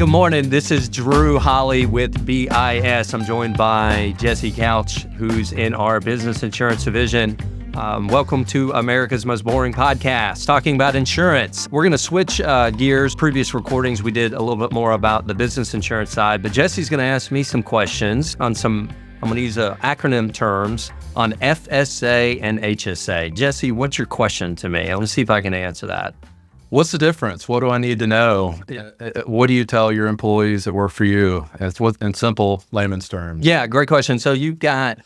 Good morning. This is Drew Holley with BIS. I'm joined by Jesse Couch, who's in our business insurance division. Welcome to America's Most Boring Podcast, talking about insurance. We're going to switch gears. Previous recordings, we did a little bit more about the business insurance side, but Jesse's going to ask me some questions on I'm going to use acronym terms on FSA and HSA. Jesse, what's your question to me? Let's see if I can answer that. What's the difference? What do I need to know? What do you tell your employees that work for you? It's in simple layman's terms. Yeah, great question. So you've got,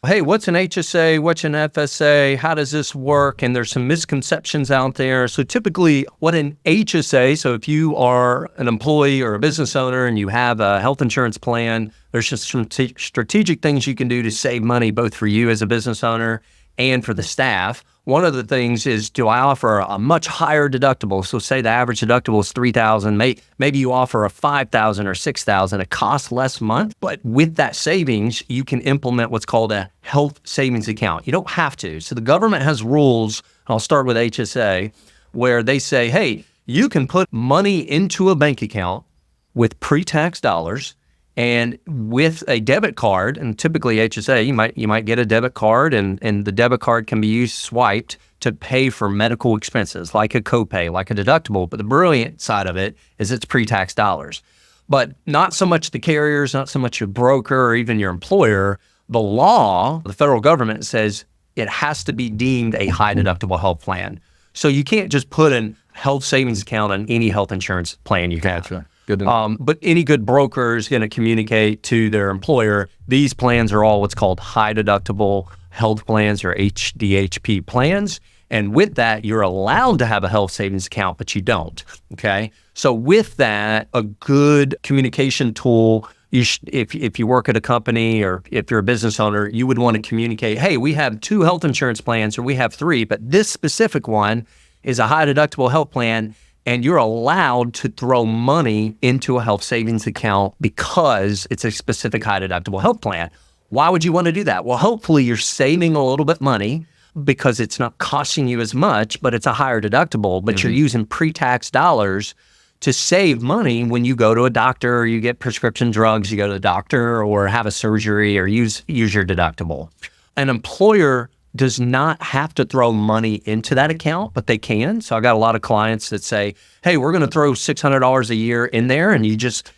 hey, what's an HSA? What's an FSA? How does this work? And there's some misconceptions out there. So typically what an HSA, so if you are an employee or a business owner and you have a health insurance plan, there's just some strategic things you can do to save money, both for you as a business owner and for the staff. One of the things is, do I offer a much higher deductible? So say the average deductible is $3,000. Maybe you offer a $5,000 or $6,000. It costs less a month, but with that savings, you can implement what's called a health savings account. You don't have to. So the government has rules, I'll start with HSA, where they say, hey, you can put money into a bank account with pre-tax dollars and with a debit card, and typically HSA, you might get a debit card, and the debit card can be used swiped to pay for medical expenses, like a copay, like a deductible. But the brilliant side of it is it's pre-tax dollars. But not so much the carriers, not so much your broker or even your employer. The law, the federal government says it has to be deemed a high deductible health plan. So you can't just put a health savings account on any health insurance plan you have. Gotcha. Good enough. But any good broker is going to communicate to their employer, these plans are all what's called high deductible health plans or HDHP plans. And with that, you're allowed to have a health savings account, but you don't. Okay. So with that, a good communication tool, if you work at a company or if you're a business owner, you would want to communicate, hey, we have 2 health insurance plans or we have 3, but this specific one is a high deductible health plan. And you're allowed to throw money into a health savings account because it's a specific high deductible health plan. Why would you want to do that? Well, hopefully you're saving a little bit money because it's not costing you as much, but it's a higher deductible, but you're using pre-tax dollars to save money when you go to a doctor or you get prescription drugs, you go to the doctor or have a surgery or use your deductible. An employer does not have to throw money into that account, but they can. So I got a lot of clients that say, hey, we're going to throw $600 a year in there. And you just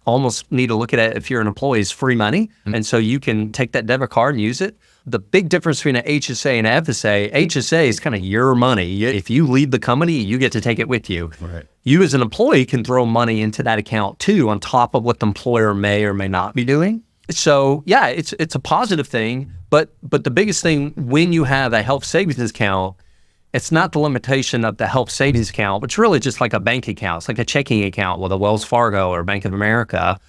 almost need to look at it if you're an employee as free money. And so you can take that debit card and use it. The big difference between an HSA and an FSA, HSA is kind of your money. If you leave the company, you get to take it with you. Right. You as an employee can throw money into that account too, on top of what the employer may or may not be doing. So yeah, it's a positive thing, but the biggest thing when you have a health savings account, it's not the limitation of the health savings account, but it's really just like a bank account. It's like a checking account with a Wells Fargo or Bank of America.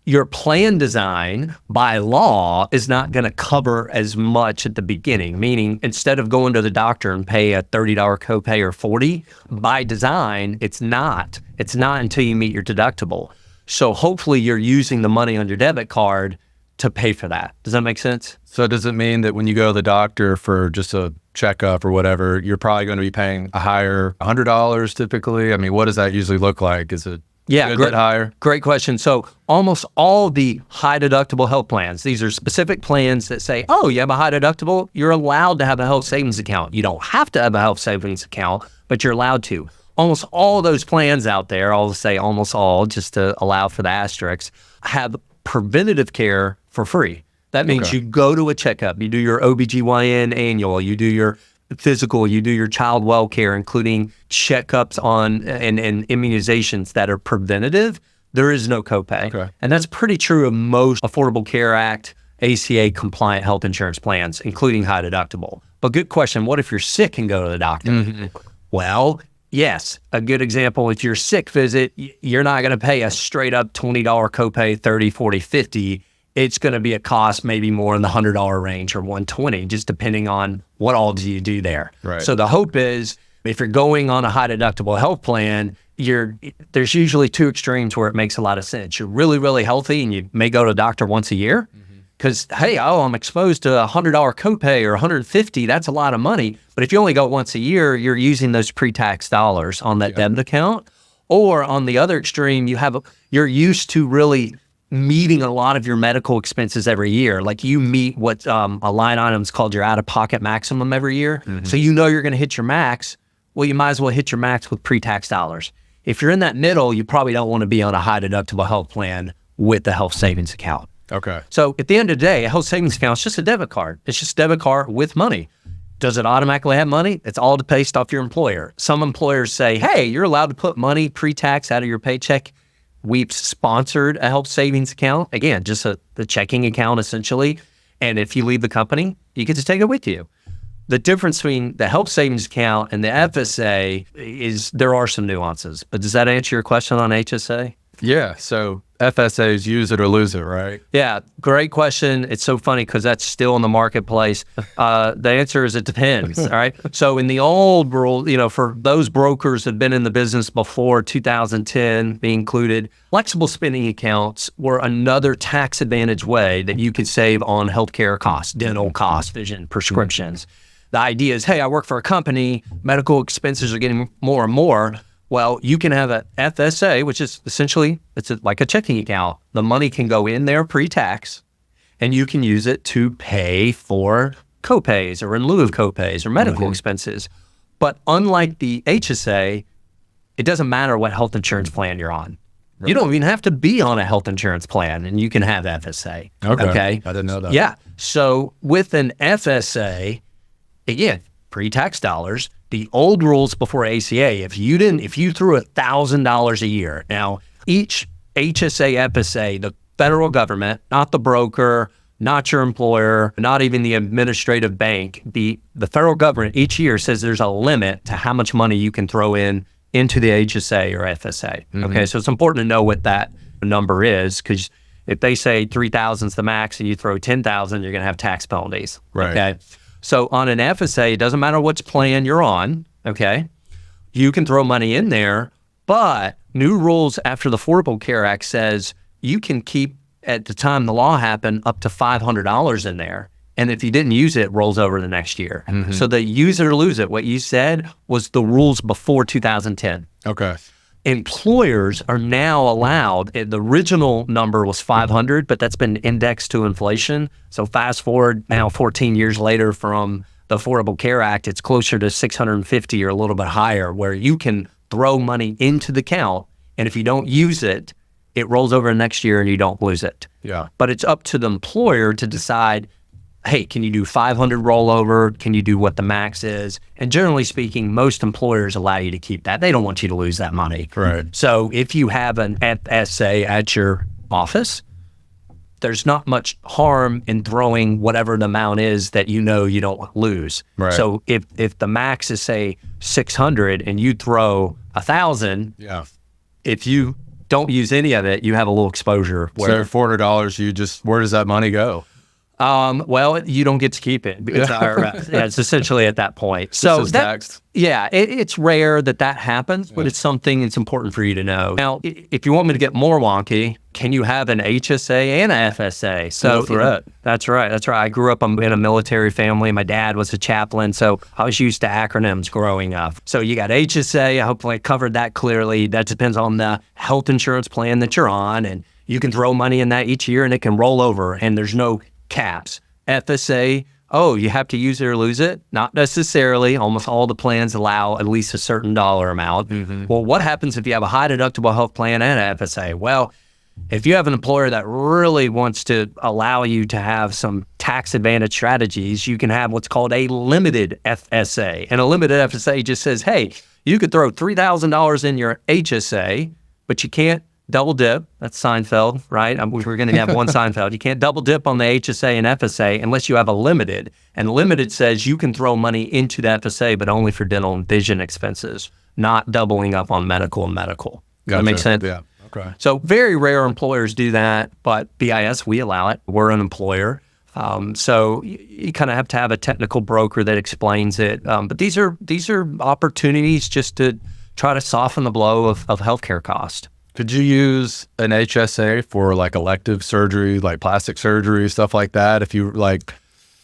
Your plan design by law is not going to cover as much at the beginning, meaning instead of going to the doctor and pay a $30 copay or $40, by design, it's not until you meet your deductible. So hopefully you're using the money on your debit card to pay for that. Does that make sense? So does it mean that when you go to the doctor for just a checkup or whatever, you're probably going to be paying a higher $100 typically? I mean, what does that usually look like? Is it a bit higher? Great question. So almost all the high deductible health plans, these are specific plans that say, oh, you have a high deductible, you're allowed to have a health savings account. You don't have to have a health savings account, but you're allowed to. Almost all those plans out there, I'll say almost all, just to allow for the asterisks, have preventative care for free. That means you go to a checkup, you do your OBGYN annual, you do your physical, you do your child well care, including checkups on and immunizations that are preventative. There is no copay. Okay. And that's pretty true of most Affordable Care Act, ACA compliant health insurance plans, including high deductible. But good question, what if you're sick and go to the doctor? Well, yes, a good example, if you're sick visit, you're not going to pay a straight up $20 copay, $30, $40, $50. It's going to be a cost maybe more in the $100 range or $120, just depending on what all do you do there. Right. So the hope is if you're going on a high deductible health plan, there's usually 2 extremes where it makes a lot of sense. You're really, really healthy and you may go to a doctor once a year. Because, hey, I'm exposed to a $100 copay or $150, that's a lot of money. But if you only go once a year, you're using those pre-tax dollars on that debit account. Or on the other extreme, you're used to really meeting a lot of your medical expenses every year. Like you meet what a line item is called your out-of-pocket maximum every year. So you know you're going to hit your max. Well, you might as well hit your max with pre-tax dollars. If you're in that middle, you probably don't want to be on a high deductible health plan with the health savings account. Okay. So at the end of the day, a health savings account is just a debit card. It's just a debit card with money. Does it automatically have money? It's all based off your employer. Some employers say, hey, you're allowed to put money pre-tax out of your paycheck. We've sponsored a health savings account. Again, just the checking account essentially. And if you leave the company, you get to take it with you. The difference between the health savings account and the FSA is there are some nuances. But does that answer your question on HSA? Yeah. So FSA is use it or lose it, right? Yeah, great question. It's so funny because that's still in the marketplace. The answer is it depends, all right? So in the old world, for those brokers that have been in the business before 2010 being included, flexible spending accounts were another tax advantage way that you could save on healthcare costs, dental costs, vision, prescriptions. The idea is, hey, I work for a company, medical expenses are getting more and more. Well, you can have an FSA, which is essentially, like a checking account. The money can go in there pre-tax, and you can use it to pay for copays or in lieu of copays or medical expenses. But unlike the HSA, it doesn't matter what health insurance plan you're on. Right. You don't even have to be on a health insurance plan, and you can have FSA. Okay. I didn't know that. Yeah. So with an FSA, again, pre-tax dollars. The old rules before ACA, if you threw $1,000 a year, now each HSA FSA, the federal government, not the broker, not your employer, not even the administrative bank, the federal government each year says there's a limit to how much money you can throw into the HSA or FSA. Okay, so it's important to know what that number is, because if they say 3,000 is the max and you throw 10,000, you're going to have tax penalties. Right. Okay. So on an FSA, it doesn't matter which plan you're on, okay? You can throw money in there, but new rules after the Affordable Care Act says you can keep, at the time the law happened, up to $500 in there. And if you didn't use it, it rolls over the next year. So the use it or lose it, what you said was the rules before 2010. Okay. Employers are now allowed, the original number was 500, but that's been indexed to inflation. So fast forward now 14 years later from the Affordable Care Act, it's closer to 650 or a little bit higher, where you can throw money into the account, and if you don't use it, it rolls over next year and you don't lose it. Yeah. But it's up to the employer to decide, hey, can you do 500 rollover? Can you do what the max is? And generally speaking, most employers allow you to keep that. They don't want you to lose that money. Right. So if you have an FSA at your office, there's not much harm in throwing whatever the amount is that you don't lose. Right. So if the max is, say, 600 and you throw 1,000, if you don't use any of it, you have a little exposure. So $400, where does that money go? Well, you don't get to keep it because it's essentially at that point. So taxed. Yeah, it's rare that happens, but it's something it's important for you to know. Now, if you want me to get more wonky, can you have an HSA and an FSA? So that's right. I grew up in a military family. My dad was a chaplain, so I was used to acronyms growing up. So you got HSA. Hopefully I covered that clearly. That depends on the health insurance plan that you're on, and you can throw money in that each year, and it can roll over, and there's no caps. FSA, you have to use it or lose it? Not necessarily. Almost all the plans allow at least a certain dollar amount. Well, what happens if you have a high deductible health plan and an FSA? Well, if you have an employer that really wants to allow you to have some tax advantage strategies, you can have what's called a limited FSA. And a limited FSA just says, hey, you could throw $3,000 in your HSA, but you can't double dip. That's Seinfeld, right? We're going to have one Seinfeld. You can't double dip on the HSA and FSA unless you have a limited. And limited says you can throw money into the FSA, but only for dental and vision expenses, not doubling up on medical and medical. Does that make sense? Yeah. Okay. So very rare employers do that, but BIS, we allow it. We're an employer. So you kind of have to have a technical broker that explains it. But these are opportunities just to try to soften the blow of healthcare cost. Could you use an HSA for like elective surgery, like plastic surgery, stuff like that? If you like,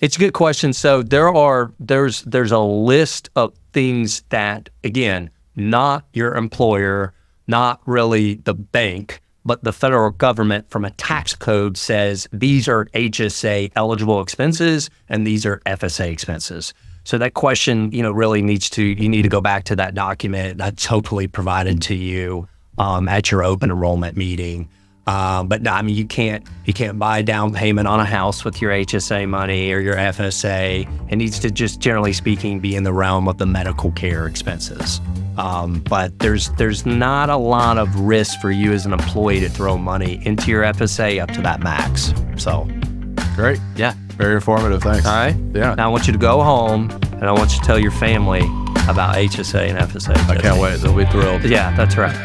it's a good question. So there's a list of things that, again, not your employer, not really the bank, but the federal government from a tax code says these are HSA eligible expenses and these are FSA expenses. So that question, really you need to go back to that document that's hopefully provided to you at your open enrollment meeting. But no, you can't buy a down payment on a house with your HSA money or your FSA. It needs to just, generally speaking, be in the realm of the medical care expenses. But there's not a lot of risk for you as an employee to throw money into your FSA up to that max. So, great. Yeah. Very informative. Thanks. All right. Yeah. Now I want you to go home and I want you to tell your family about HSA and FSA. I can't wait. They'll be thrilled. Yeah, that's right.